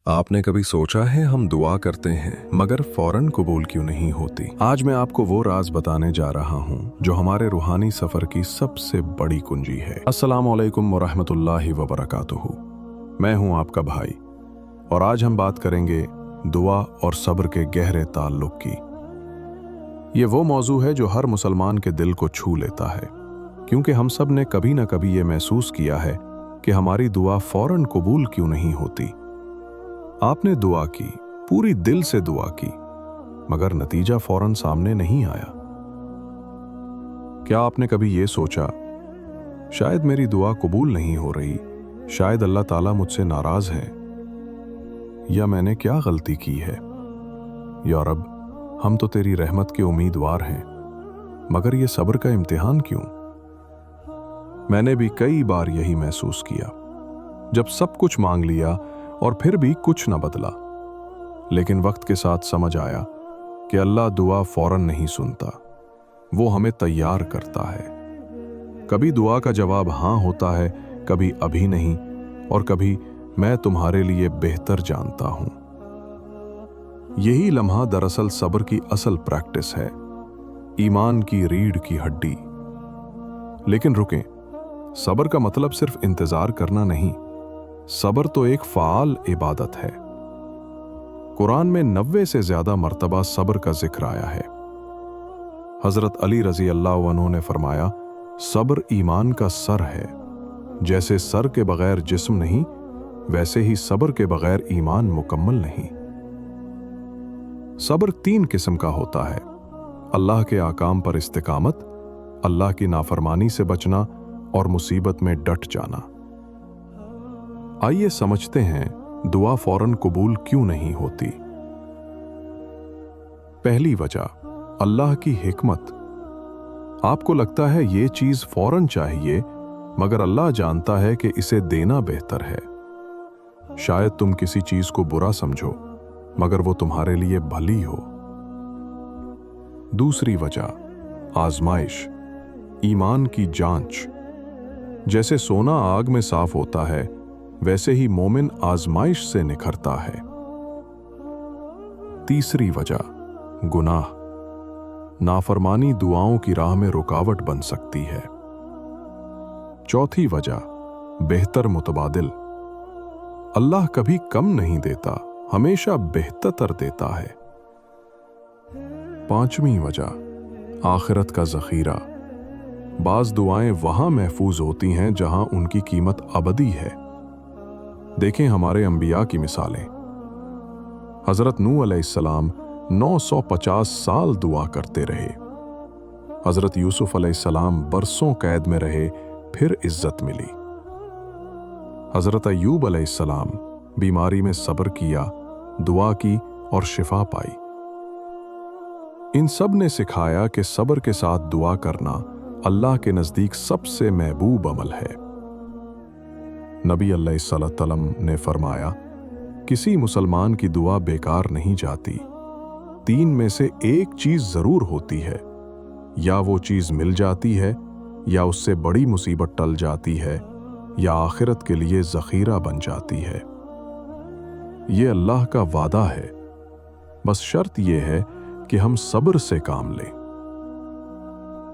आपने कभी सोचा है हम दुआ करते हैं मगर फौरन कबूल क्यों नहीं होती? आज मैं आपको वो राज बताने जा रहा हूँ जो हमारे रूहानी सफर की सबसे बड़ी कुंजी है। अस्सलामु अलैकुम वरहमतुल्लाहि वबरकातुहू। मैं हूँ आपका भाई और आज हम बात करेंगे दुआ और सब्र के गहरे ताल्लुक की। ये वो मौजू है जो हर मुसलमान के दिल को छू लेता है, क्योंकि हम सब ने कभी ना कभी ये महसूस किया है कि हमारी दुआ फौरन कबूल क्यों नहीं होती। आपने दुआ की, पूरी दिल से दुआ की, मगर नतीजा फौरन सामने नहीं आया। क्या आपने कभी ये सोचा, शायद मेरी दुआ कबूल नहीं हो रही, शायद अल्लाह ताला मुझसे नाराज है, या मैंने क्या गलती की है? या रब, हम तो तेरी रहमत के उम्मीदवार हैं, मगर ये सब्र का इम्तिहान क्यों? मैंने भी कई बार यही महसूस किया, जब सब कुछ मांग लिया और फिर भी कुछ न बदला। लेकिन वक्त के साथ समझ आया कि अल्लाह दुआ फौरन नहीं सुनता, वो हमें तैयार करता है। कभी दुआ का जवाब हाँ होता है, कभी अभी नहीं, और कभी मैं तुम्हारे लिए बेहतर जानता हूं। यही लम्हा दरअसल सब्र की असल प्रैक्टिस है, ईमान की रीढ़ की हड्डी। लेकिन रुकें, सब्र का मतलब सिर्फ इंतजार करना नहीं, सब्र तो एक फ़ाल इबादत है। कुरान में 90 से ज्यादा मर्तबा सब्र का जिक्र आया है। हजरत अली रजी अल्लाह अन्हु ने फरमाया, सब्र ईमान का सर है। जैसे सर के बगैर जिस्म नहीं, वैसे ही सब्र के बगैर ईमान मुकम्मल नहीं। सब्र 3 किस्म का होता है: अल्लाह के आकाम पर इस्तिकामत, अल्लाह की नाफरमानी से बचना और मुसीबत में डट जाना। आइए समझते हैं दुआ फौरन कबूल क्यों नहीं होती। पहली वजह, अल्लाह की हिकमत। आपको लगता है ये चीज फौरन चाहिए, मगर अल्लाह जानता है कि इसे देना बेहतर है। शायद तुम किसी चीज को बुरा समझो, मगर वो तुम्हारे लिए भली हो। दूसरी वजह, आजमाइश, ईमान की जांच। जैसे सोना आग में साफ होता है, वैसे ही मोमिन आजमाइश से निखरता है। तीसरी वजह, गुनाह। नाफरमानी दुआओं की राह में रुकावट बन सकती है। चौथी वजह, बेहतर मुतबादिल। अल्लाह कभी कम नहीं देता, हमेशा बेहतर देता है। पांचवी वजह, आखिरत का जखीरा। बाज दुआएं वहां महफूज होती हैं जहां उनकी कीमत अबदी है। देखें हमारे अंबिया की मिसालें। हजरत नूह अलैहिस्सलाम 950 साल दुआ करते रहे। हजरत यूसुफ अलैहिस्सलाम बरसों कैद में रहे, फिर इज्जत मिली। हजरत अय्यूब अलैहिस्सलाम बीमारी में सब्र किया, दुआ की और शिफा पाई। इन सब ने सिखाया कि सब्र के साथ दुआ करना अल्लाह के नजदीक सबसे महबूब अमल है। नबी अलैहिस्सलाम ने फरमाया, किसी मुसलमान की दुआ बेकार नहीं जाती। 3 में से एक चीज जरूर होती है, या वो चीज मिल जाती है, या उससे बड़ी मुसीबत टल जाती है, या आखिरत के लिए जखीरा बन जाती है। ये अल्लाह का वादा है, बस शर्त यह है कि हम सब्र से काम लें।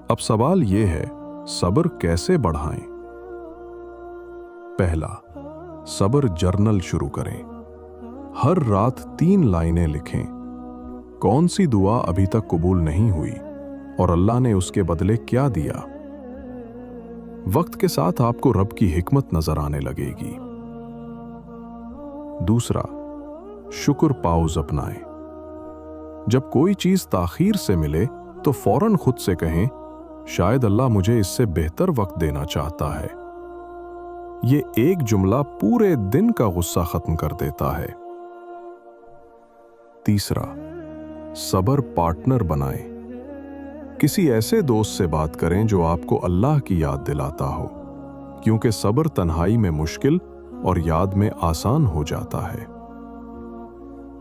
अब सवाल यह है, सब्र कैसे बढ़ाएं? पहला, सब्र जर्नल शुरू करें। हर रात 3 लाइनें लिखें। कौन सी दुआ अभी तक कबूल नहीं हुई और अल्लाह ने उसके बदले क्या दिया? वक्त के साथ आपको रब की हिकमत नजर आने लगेगी। दूसरा, शुक्र पाउज अपनाएं। जब कोई चीज ताखीर से मिले तो फौरन खुद से कहें, शायद अल्लाह मुझे इससे बेहतर वक्त देना चाहता है। ये एक जुमला पूरे दिन का गुस्सा खत्म कर देता है। तीसरा, सब्र पार्टनर बनाएं। किसी ऐसे दोस्त से बात करें जो आपको अल्लाह की याद दिलाता हो, क्योंकि सब्र तन्हाई में मुश्किल और याद में आसान हो जाता है।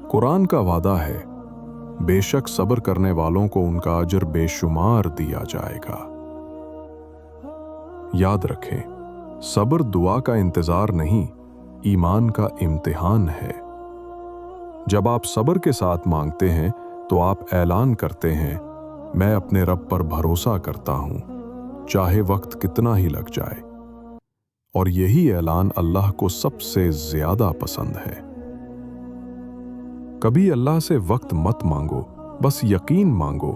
कुरान का वादा है, बेशक सब्र करने वालों को उनका अजर बेशुमार दिया जाएगा। याद रखें, सब्र दुआ का इंतजार नहीं, ईमान का इम्तिहान है। जब आप सब्र के साथ मांगते हैं तो आप ऐलान करते हैं, मैं अपने रब पर भरोसा करता हूं, चाहे वक्त कितना ही लग जाए। और यही ऐलान अल्लाह को सबसे ज्यादा पसंद है। कभी अल्लाह से वक्त मत मांगो, बस यकीन मांगो,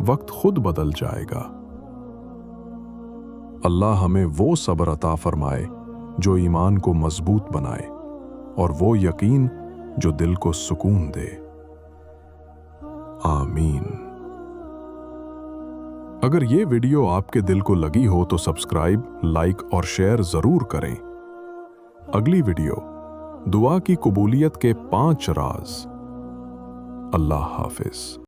वक्त खुद बदल जाएगा। अल्लाह हमें वो सब्र अता फरमाए जो ईमान को मजबूत बनाए, और वो यकीन जो दिल को सुकून दे। आमीन। अगर ये वीडियो आपके दिल को लगी हो तो सब्सक्राइब, लाइक और शेयर जरूर करें। अगली वीडियो, दुआ की कबूलियत के 5 राज। अल्लाह हाफिज।